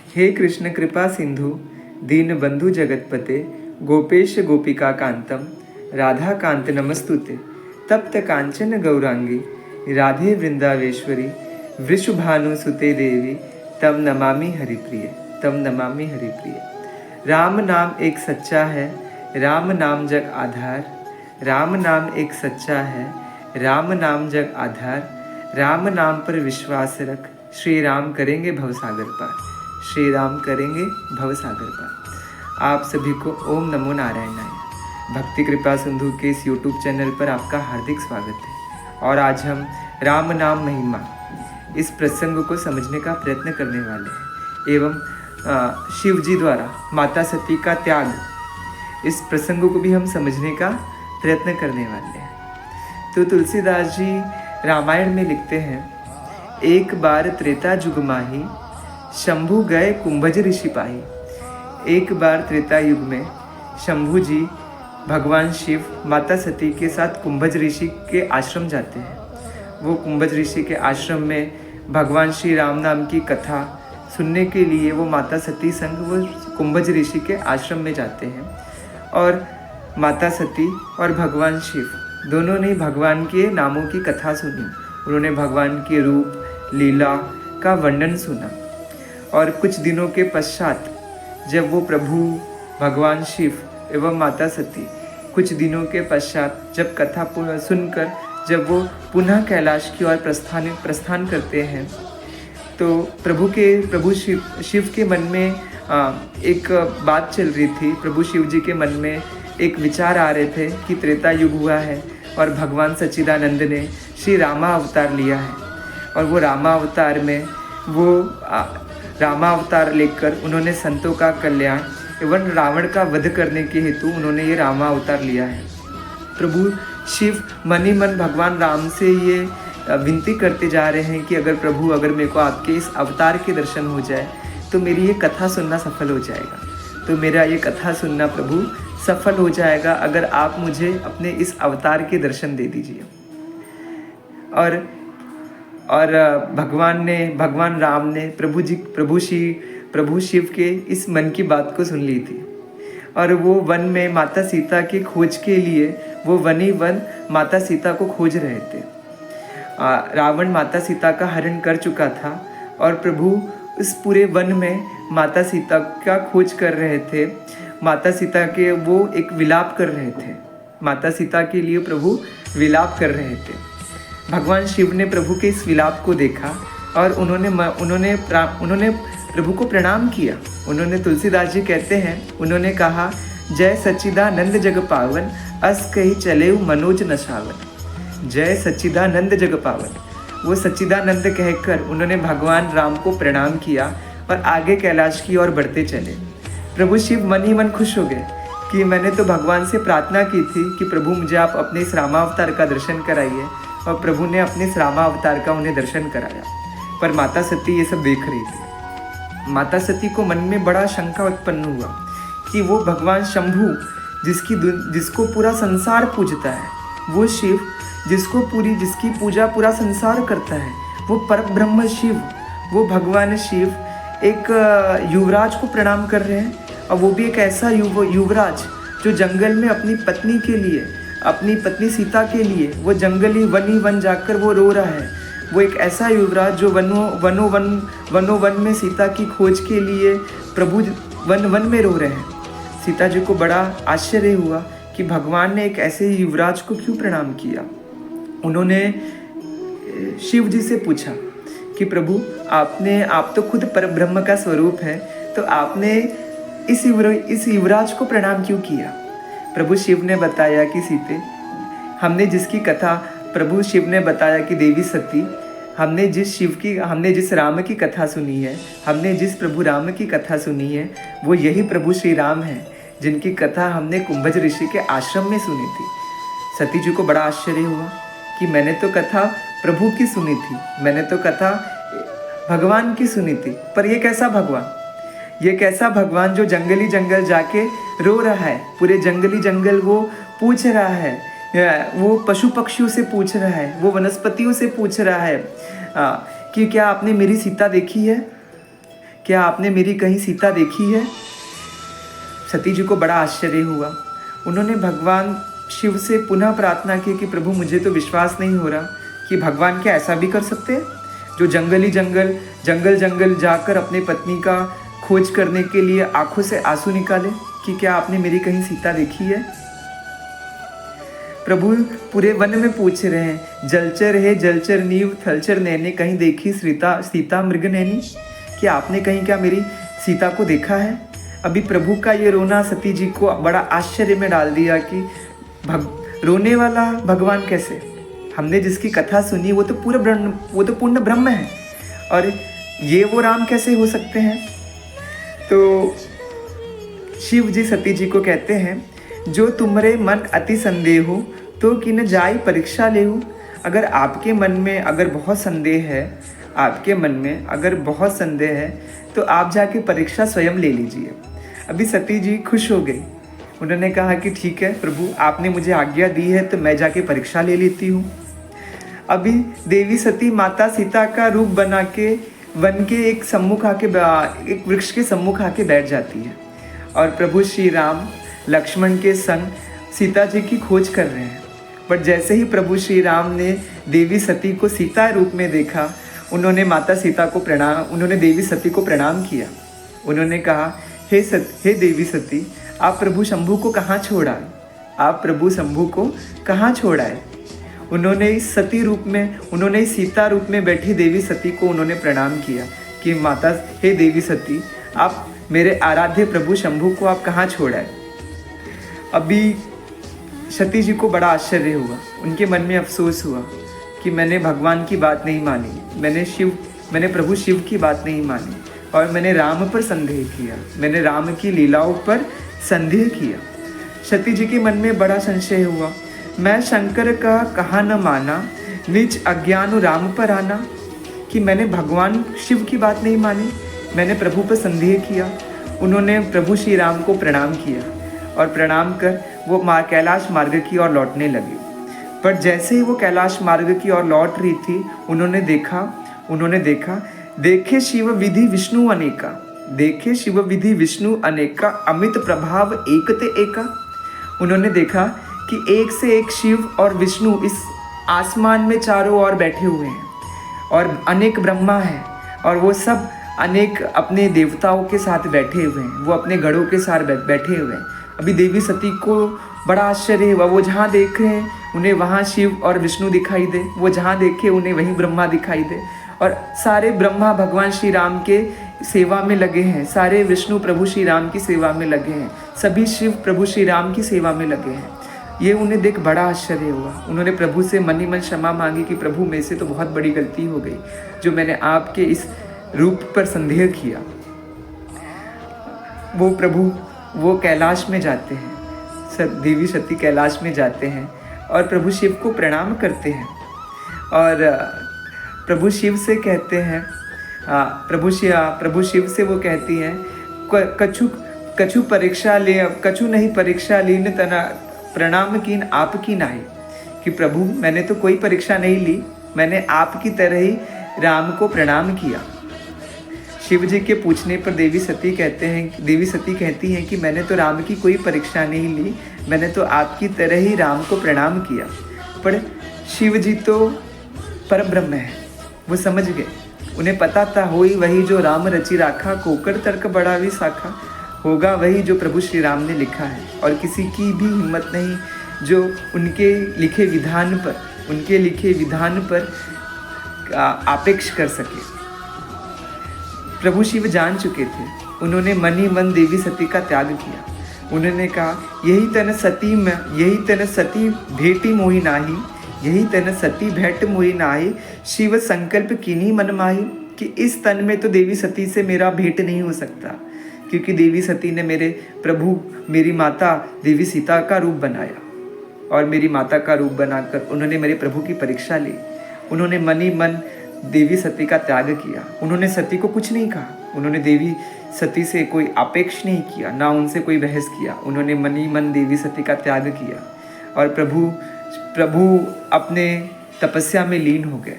हे कृष्ण कृपा सिंधु दीनबंधु जगतपते गोपेश गोपिका कांतम राधा कांत नमस्तुते तप्त कांचन गौरांगी राधे वृंदावेश्वरी वृषभानुसुते देवी तम नमामि हरिप्रिय तम नमामि हरिप्रिय। राम नाम एक सच्चा है, राम नाम जग आधार। राम नाम एक सच्चा है, राम नाम जग आधार। राम नाम पर विश्वास रख, श्री राम करेंगे भवसागर पार। श्री राम करेंगे भवसागर पार। आप सभी को ओम नमो नारायणाय। भक्ति कृपा सिंधु के इस यूट्यूब चैनल पर आपका हार्दिक स्वागत है। और आज हम राम नाम महिमा इस प्रसंग को समझने का प्रयत्न करने वाले हैं एवं शिव जी द्वारा माता सती का त्याग, इस प्रसंग को भी हम समझने का प्रयत्न करने वाले हैं। तो तुलसीदास जी रामायण में लिखते हैं, एक बार त्रेता जुग माही शंभु गए कुंभज ऋषि पाही। एक बार त्रेता युग में शंभु जी भगवान शिव माता सती के साथ कुंभज ऋषि के आश्रम जाते हैं। वो कुंभज ऋषि के आश्रम में भगवान श्री राम नाम की कथा सुनने के लिए वो माता सती संग वो कुंभज ऋषि के आश्रम में जाते हैं। और माता सती और भगवान शिव दोनों ने भगवान के नामों की कथा सुनी। उन्होंने भगवान के रूप लीला का वर्णन सुना। और कुछ दिनों के पश्चात जब वो प्रभु भगवान शिव एवं माता सती कुछ दिनों के पश्चात जब कथा सुनकर जब वो पुनः कैलाश की ओर प्रस्थान करते हैं, तो प्रभु शिव के मन में एक बात चल रही थी। प्रभु शिव जी के मन में एक विचार आ रहे थे कि त्रेता युग हुआ है और भगवान सच्चिदानंद ने श्री रामा अवतार लिया है। और वो रामा अवतार में रामा अवतार लेकर उन्होंने संतों का कल्याण एवं रावण का वध करने के हेतु उन्होंने ये रामा अवतार लिया है। प्रभु शिव मन ही मन भगवान राम से ये विनती करते जा रहे हैं कि अगर मेरे को आपके इस अवतार के दर्शन हो जाए तो मेरी ये कथा सुनना सफल हो जाएगा। तो मेरा ये कथा सुनना प्रभु सफल हो जाएगा अगर आप मुझे अपने इस अवतार के दर्शन दे दीजिए। और भगवान राम ने प्रभु शिव के इस मन की बात को सुन ली थी। और वो वन में माता सीता की खोज के लिए वो वन माता सीता को खोज रहे थे। रावण माता सीता का हरण कर चुका था और प्रभु इस पूरे वन में माता सीता का खोज कर रहे थे। माता सीता के वो एक विलाप कर रहे थे। माता सीता के लिए प्रभु विलाप कर रहे थे। भगवान शिव ने प्रभु के इस विलाप को देखा और उन्होंने प्रभु को प्रणाम किया। उन्होंने, तुलसीदास जी कहते हैं, उन्होंने कहा, जय सच्चिदानंद जग पावन अस कही चले मनोज नशावन। जय सच्चिदानंद जग पावन। वो सच्चिदानंद कहकर उन्होंने भगवान राम को प्रणाम किया और आगे कैलाश की ओर बढ़ते चले। प्रभु शिव मन ही मन खुश हो गए कि मैंने तो भगवान से प्रार्थना की थी कि प्रभु मुझे आप अपने इस रामावतार का दर्शन कराइए, और प्रभु ने अपने इस रामावतार का उन्हें दर्शन कराया। पर माता सती ये सब देख रही थी। माता सती को मन में बड़ा शंका उत्पन्न हुआ कि वो भगवान शंभु जिसको पूरा संसार पूजता है, वो शिव जिसकी पूजा पूरा संसार करता है, वो परब्रह्म शिव, वो भगवान शिव एक युवराज को प्रणाम कर रहे हैं। और वो भी एक ऐसा युवराज जो जंगल में अपनी पत्नी सीता के लिए वो वन जाकर वो रो रहा है। वो एक ऐसा युवराज जो वन में सीता की खोज के लिए प्रभु वन में रो रहे हैं। सीता जी को बड़ा आश्चर्य हुआ कि भगवान ने एक ऐसे युवराज को क्यों प्रणाम किया। उन्होंने शिव जी से पूछा कि प्रभु आप तो खुद परब्रह्म का स्वरूप है, तो आपने इस युवराज को प्रणाम क्यों किया। प्रभु शिव ने बताया कि हमने बताया कि देवी सती, हमने जिस राम की कथा सुनी है, हमने जिस प्रभु राम की कथा सुनी है, वो यही प्रभु श्री राम है जिनकी कथा हमने कुंभज ऋषि के आश्रम में सुनी थी। सती जी को बड़ा आश्चर्य हुआ कि मैंने तो कथा प्रभु की सुनी थी, मैंने तो कथा भगवान की सुनी थी, पर ये कैसा भगवान जो जंगल जाके रो रहा है, पूरे जंगल वो पूछ रहा है, वो पशु पक्षियों से पूछ रहा है, वो वनस्पतियों से पूछ रहा है कि क्या आपने मेरी सीता देखी है, क्या आपने मेरी कहीं सीता देखी है? सती जी को बड़ा आश्चर्य हुआ। उन्होंने भगवान शिव से पुनः प्रार्थना की कि प्रभु मुझे तो विश्वास नहीं हो रहा कि भगवान क्या ऐसा भी कर सकते हैं, जो जंगल जाकर अपने पत्नी का खोज करने के लिए आंखों से आंसू निकाले, कि क्या आपने मेरी कहीं सीता देखी है? प्रभु पूरे वन में पूछ रहे हैं, जलचर है जलचर नीव थलचर नैने, कहीं देखी सीता मृग नैनी, कि आपने कहीं क्या मेरी सीता को देखा है? अभी प्रभु का ये रोना सती जी को बड़ा आश्चर्य में डाल दिया कि रोने वाला भगवान कैसे? हमने जिसकी कथा सुनी वो तो पूर्ण ब्रह्म है, और ये वो राम कैसे हो सकते हैं? तो शिव जी सती जी को कहते हैं, जो तुम्हारे मन अति संदेह हो तो किन जाई परीक्षा ले हो। अगर आपके मन में अगर बहुत संदेह है तो आप जाके परीक्षा स्वयं ले लीजिए। अभी सती जी खुश हो गई। उन्होंने कहा कि ठीक है प्रभु, आपने मुझे आज्ञा दी है तो मैं जाके परीक्षा ले लेती हूँ। अभी देवी सती माता सीता का रूप बना के वन के एक वृक्ष के सम्मुख आके बैठ जाती है, और प्रभु श्री राम लक्ष्मण के संग सीता जी की खोज कर रहे हैं। पर जैसे ही प्रभु श्री राम ने देवी सती को सीता रूप में देखा, उन्होंने देवी सती को प्रणाम किया। उन्होंने कहा, हे देवी सती, आप प्रभु शंभू को कहाँ छोड़ा है? उन्होंने इस सीता रूप में बैठी देवी सती को उन्होंने प्रणाम किया कि हे देवी सती, आप मेरे आराध्य प्रभु शंभू को आप कहाँ छोड़ा है? अभी सती जी को बड़ा आश्चर्य हुआ। उनके मन में अफसोस हुआ कि मैंने भगवान की बात नहीं मानी, मैंने प्रभु शिव की बात नहीं मानी, और मैंने राम पर संदेह किया, मैंने राम की लीलाओं पर संदेह किया। सती जी के मन में बड़ा संशय हुआ। मैं शंकर का कहा न माना, निज अज्ञान राम पर आना, कि मैंने भगवान शिव की बात नहीं मानी, मैंने प्रभु पर संदेह किया। उन्होंने प्रभु श्री राम को प्रणाम किया, और प्रणाम कर वो कैलाश मार्ग की ओर लौटने लगी। पर जैसे ही वो कैलाश मार्ग की ओर लौट रही थी, उन्होंने देखा देखे शिव विधि विष्णु अनेका, अमित प्रभाव एक ते एका। उन्होंने देखा कि एक से एक शिव और विष्णु इस आसमान में चारों ओर बैठे हुए हैं, और अनेक ब्रह्मा हैं, और वो सब अनेक अपने देवताओं के साथ बैठे हुए हैं, वो अपने गढ़ों के साथ बैठे हुए हैं। अभी देवी सती को बड़ा आश्चर्य हुआ। वो जहाँ देख रहे हैं उन्हें वहाँ शिव और विष्णु दिखाई दे, वो जहाँ देखे उन्हें वहीं ब्रह्मा दिखाई दे, और सारे ब्रह्मा भगवान श्री राम के सेवा में लगे हैं, सारे विष्णु प्रभु श्री राम की सेवा में लगे हैं, सभी शिव प्रभु श्री राम की सेवा में लगे हैं। ये उन्हें देख बड़ा आश्चर्य हुआ। उन्होंने प्रभु से मन ही मन क्षमा मांगी कि प्रभु मेरे से तो बहुत बड़ी गलती हो गई, जो मैंने आपके इस रूप पर संदेह किया। वो कैलाश में जाते हैं, देवी सती कैलाश में जाते हैं और प्रभु शिव को प्रणाम करते हैं, और प्रभु शिव से कहते हैं, प्रभु शिव से वो कहती हैं, कछु नहीं परीक्षा लीन तना प्रणाम कीन आपकी नाई, कि प्रभु मैंने तो कोई परीक्षा नहीं ली, मैंने आपकी तरह ही राम को प्रणाम किया। शिव जी के पूछने पर देवी सती कहती हैं कि मैंने तो राम की कोई परीक्षा नहीं ली, मैंने तो आपकी तरह ही राम को प्रणाम किया। पर शिव जी तो परब्रह्म है, वो समझ गए, उन्हें पता था होई वही जो राम रचि राखा, कोकर तर्क बड़ा भी साखा, होगा वही जो प्रभु श्री राम ने लिखा है, और किसी की भी हिम्मत नहीं जो उनके लिखे विधान पर आपेक्ष कर सके। प्रभु शिव जान चुके थे। उन्होंने मन ही मन देवी सती का त्याग किया। उन्होंने कहा, यही तन सती भेटी मोहि नाही, यही तन सती भेंट मोहि नाही, शिव संकल्प कीनी मन माही, कि इस तन में तो देवी सती से मेरा भेंट नहीं हो सकता, क्योंकि देवी सती ने मेरी माता देवी सीता का रूप बनाया, और मेरी माता का रूप बनाकर उन्होंने मेरे प्रभु की परीक्षा ली। उन्होंने मन ही मन देवी सती का त्याग किया। उन्होंने सती को कुछ नहीं कहा, उन्होंने देवी सती से कोई अपेक्ष नहीं किया, ना उनसे कोई बहस किया। उन्होंने मन ही मन देवी सती का त्याग किया, और प्रभु अपने तपस्या में लीन हो गए।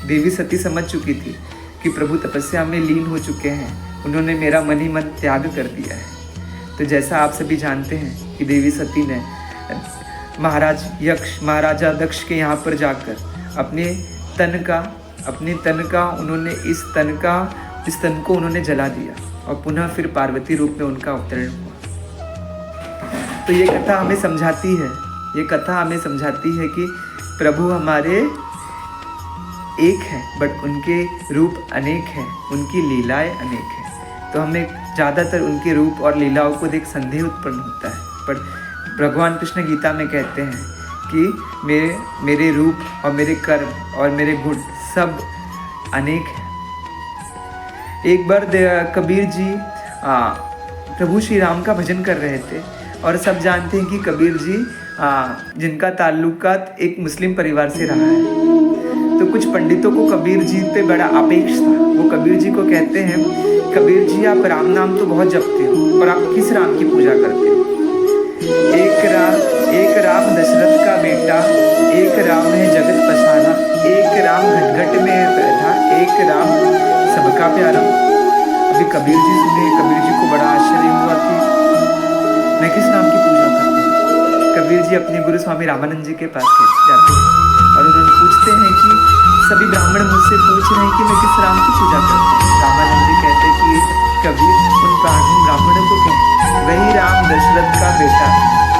देवी सती समझ चुकी थी कि प्रभु तपस्या में लीन हो चुके हैं, उन्होंने मेरा मन ही मन त्याग कर दिया है। तो जैसा आप सभी जानते हैं कि देवी सती ने महाराजा दक्ष के यहाँ पर जाकर अपने तन का उन्होंने इस तन को उन्होंने जला दिया और पुनः फिर पार्वती रूप में उनका अवतरण हुआ। तो ये कथा हमें समझाती है कि प्रभु हमारे एक है, बट उनके रूप अनेक हैं, उनकी लीलाएं अनेक हैं। तो हमें ज़्यादातर उनके रूप और लीलाओं को देख संदेह उत्पन्न होता है, पर भगवान कृष्ण गीता में कहते हैं कि मेरे रूप और मेरे कर्म और मेरे गुण सब अनेक हैं। एक बार कबीर जी प्रभु श्री राम का भजन कर रहे थे, और सब जानते हैं कि कबीर जी जिनका ताल्लुकात एक मुस्लिम परिवार से रहा है। तो कुछ पंडितों को कबीर जी पे बड़ा अपेक्ष था। वो कबीर जी को कहते हैं, कबीर जी आप राम नाम तो बहुत जपते हो, पर आप किस राम की पूजा करते हो? एक राम दशरथ का बेटा, एक राम है जगत पसारा, एक राम घट घट में बैठा, एक राम सबका प्यारा। अभी कबीर जी सुने, कबीर जी को बड़ा आश्चर्य हुआ कि मैं किस नाम की पूजा करता हूँ। कबीर जी अपने गुरु स्वामी रामानंद जी के पास जाते हैं और उन्होंने पूछते हैं कि सभी ब्राह्मण मुझसे पूछ रहे हैं कि मैं किस राम की पूजा करता हूँ। रामानंद जी कहते हैं कि कबीर उन ब्राह्मणों को कहें, वही राम दशरथ का बेटा,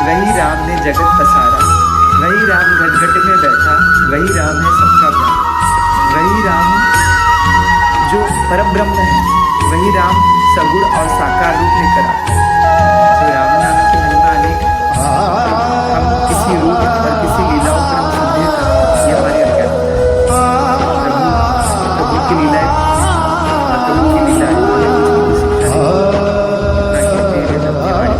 वही राम ने जगत पसारा, वही राम घट घट में बैठा, वही राम है सबका प्यारा, वही राम जो परब्रह्म है, वही राम सगुण और साकार रूप लेकर आता है। तो राम नाम की महिमा अनेक है। हम किसी रूप और किसी लीलाओं पर हम संदेह करते हैं, ये हमारी अज्ञानता है। प्रभु की लीलाएं हमें कुछ भी शिक्षा नहीं, ना कि तेरे नव्य वाणी